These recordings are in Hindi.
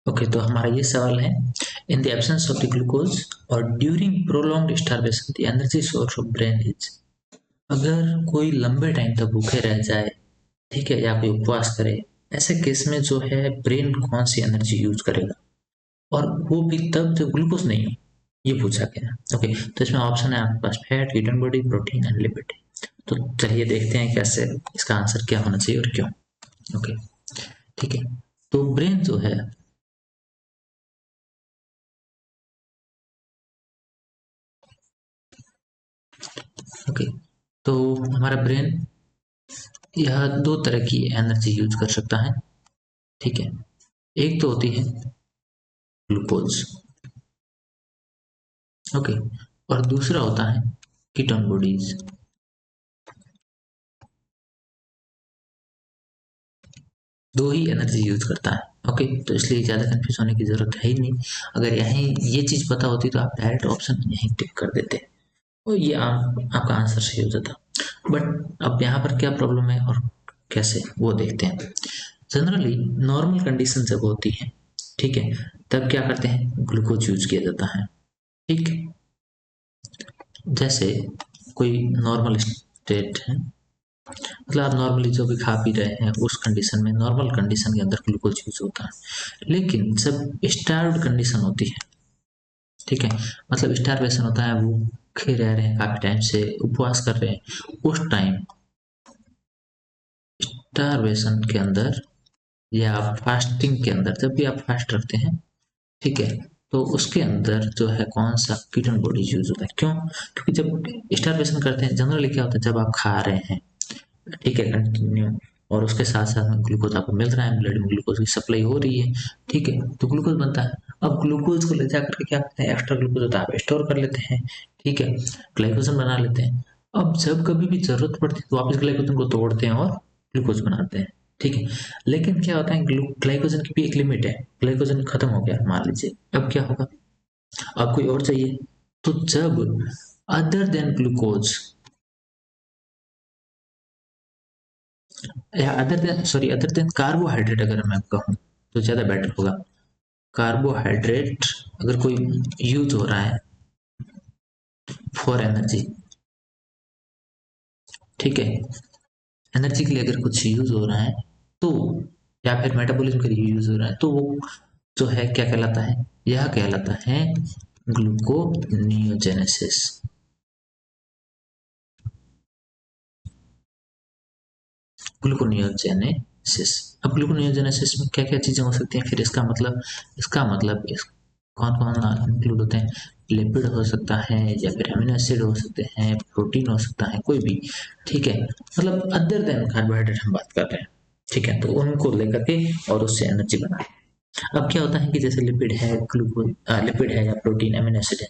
ओके, तो हमारा ये सवाल है, in the absence of the glucose और during prolonged starvation the energy source of brain is. अगर कोई लंबे टाइम तक भूखे रह जाए, ठीक है, या कोई उपवास करे, ऐसे केस में जो है ब्रेन कौन सी एनर्जी यूज करेगा, और वो भी तब जब ग्लूकोज नहीं हो, ये पूछा गया। ओके, तो इसमें ऑप्शन है आपके पास fat, ketone body, protein and lipid. तो चलिए देखते हैं कैसे इसका आंसर क्या होना चाहिए और क्यों। ओके, ठीक है, तो ब्रेन जो है, ओके, तो हमारा ब्रेन यह दो तरह की एनर्जी यूज कर सकता है, ठीक है। एक तो होती है ग्लूकोज, ओके, और दूसरा होता है कीटोन बॉडीज। दो ही एनर्जी यूज करता है, ओके, तो इसलिए ज़्यादा कंफ्यूज होने की ज़रूरत है ही नहीं। अगर यहीं ये चीज़ पता होती तो आप डायरेक्ट ऑप्शन यहीं टिक कर देते और ये आपका आंसर सही हो जाता। बट अब यहाँ पर क्या प्रॉब्लम है और कैसे, वो देखते हैं। जनरली नॉर्मल कंडीशन जब होती है, ठीक है, तब क्या करते हैं, ग्लूकोज यूज किया जाता है, ठीक। जैसे कोई नॉर्मल स्टेट है, मतलब आप नॉर्मली जो भी खा पी रहे हैं उस कंडीशन में, नॉर्मल कंडीशन के अंदर ग्लूकोज यूज होता है। लेकिन जब स्टार्व्ड कंडीशन होती है, ठीक है, मतलब स्टारवेशन होता है, भूखे रह रहे हैं, काफी टाइम से उपवास कर रहे हैं, उस टाइम स्टारवेशन के अंदर या फास्टिंग के अंदर, जब भी आप फास्ट रखते हैं, ठीक है, तो उसके अंदर जो है कौन सा कीटोन बॉडी यूज होता है। क्यों? क्योंकि जब स्टारवेशन करते हैं जनरली क्या होता है, जब आप खा रहे हैं, ठीक है, कंटिन्यू, और उसके साथ साथ में ग्लूकोज आपको मिल रहा है, ब्लड में ग्लूकोज की सप्लाई हो रही है, ठीक है, तो ग्लूकोज बनता है। अब ग्लूकोज को ले जाकर के क्या करते हैं, एक्स्ट्रा ग्लूकोज होता है, आप स्टोर कर लेते हैं, ठीक है, ग्लाइकोजन बना लेते हैं। अब जब कभी भी जरूरत पड़ती है तो वापस ग्लाइकोजन को तोड़ते हैं और ग्लूकोज बनाते हैं, ठीक है। लेकिन क्या होता है, ग्लाइकोजन की भी एक लिमिट है, ग्लाइकोजन खत्म हो गया मान लीजिए, अब क्या होगा, अब कोई और चाहिए। तो जब अदर देन ग्लूकोज या अदर देन कार्बोहाइड्रेट अगर मैं कहूँ तो ज़्यादा बेटर होगा। कार्बोहाइड्रेट अगर कोई यूज हो रहा है फॉर एनर्जी, ठीक है, एनर्जी के लिए अगर कुछ यूज हो रहा है तो, या फिर मेटाबॉलिज्म के लिए यूज हो रहा है, तो वो जो है क्या कहलाता है, यह कहलाता है ग्लूकोनियोजेनेसिस। ग्लूकोनियोजेनेसिस, अब ग्लूकोनियोजेनेसिस में क्या क्या चीजें हो सकती हैं, फिर इसका मतलब कौन कौन इंक्लूड होते हैं, लिपिड हो सकता है, या फिर अमीनो एसिड हो सकते हैं, प्रोटीन हो सकता है, कोई भी, ठीक है, मतलब अदर देन कार्बोहाइड्रेट हम बात कर रहे हैं, ठीक है, तो उनको लेकर के और उससे एनर्जी बना। अब क्या होता है कि जैसे लिपिड है, लिपिड है या प्रोटीन अमीनो एसिड है,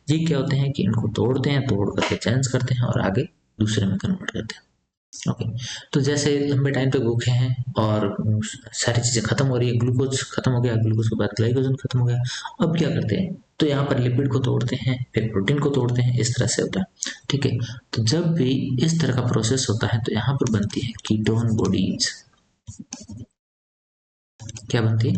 ये क्या होते हैं कि इनको तोड़ते हैं, तोड़ करके चेंज करते हैं और आगे दूसरे में कन्वर्ट करते हैं, ओके। तो जैसे लंबे टाइम पे भूखे हैं और सारी चीजें खत्म हो रही है, ग्लूकोज खत्म हो गया, ग्लूकोज के बाद ग्लाइकोजन खत्म हो गया, अब क्या करते हैं, तो यहाँ पर लिपिड को तोड़ते हैं, फिर प्रोटीन को तोड़ते हैं, इस तरह से होता है, ठीक है। तो जब भी इस तरह का प्रोसेस होता है तो यहाँ पर बनती है कीटोन बॉडीज। क्या बनती है,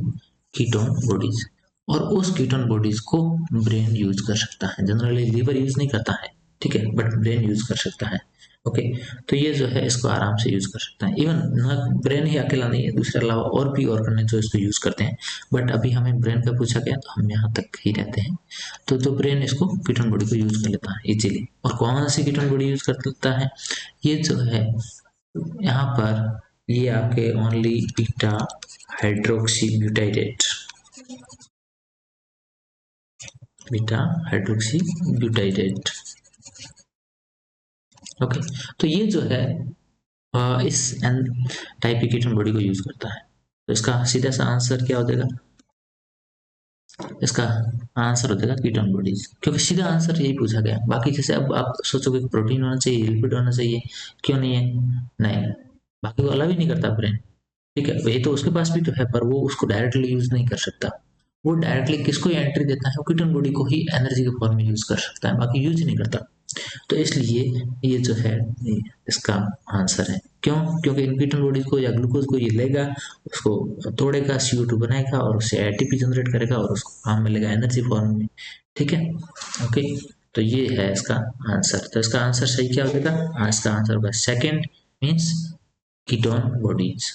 कीटोन बॉडीज, और उस कीटोन बॉडीज को ब्रेन यूज कर सकता है, जनरली लीवर यूज नहीं करता है, ठीक है, बट ब्रेन यूज कर सकता है, ओके। तो ये जो है इसको आराम से यूज कर सकता है, इवन ना ब्रेन ही अकेला नहीं है, दूसरे अलावा और भी ऑर्गन है जो इसको यूज करते हैं, बट अभी हमें ब्रेन का पूछा गया तो हम यहाँ तक ही रहते हैं। तो ब्रेन इसको कीटोन बॉडी को यूज कर लेता है इजीली। और कौन सी कीटोन बॉडी यूज कर लेता है, ये जो है यहाँ पर, ये आपके only beta hydroxy butyrate, beta hydroxy butyrate, okay. तो ये जो है इस एन टाइप की कीटोन बॉडी को यूज करता है। तो इसका सीधा सा आंसर क्या हो जाएगा, इसका आंसर हो जाएगा कीटोन बॉडीज, क्योंकि सीधा आंसर यही पूछा गया। बाकी जैसे अब आप सोचोगे प्रोटीन होना चाहिए, लिपिड होना चाहिए, क्यों नहीं है, नहीं, बाकी वो अलाउ ही नहीं करता ब्रेन, ठीक है, वही तो उसके पास भी तो है, पर वो उसको डायरेक्टली यूज नहीं कर सकता। वो डायरेक्टली किसको एंट्री देता है, वो कीटोन बॉडी को ही एनर्जी के फॉर्म में यूज कर सकता है, बाकी यूज नहीं करता। तो इसलिए ये जो है इसका आंसर है। क्यों? क्योंकि इन कीटोन बॉडीज को या ग्लूकोज को ये लेगा, उसको तोड़ेगा, CO2 बनाएगा और उससे ATP जनरेट करेगा और उसको काम में लेगा एनर्जी फॉर्म में। ठीक है, ओके। तो ये है इसका आंसर। तो इसका आंसर सही क्या हो जाएगा? इसका आंसर होगा सेकेंड, मीन्स कीटोन बॉडीज।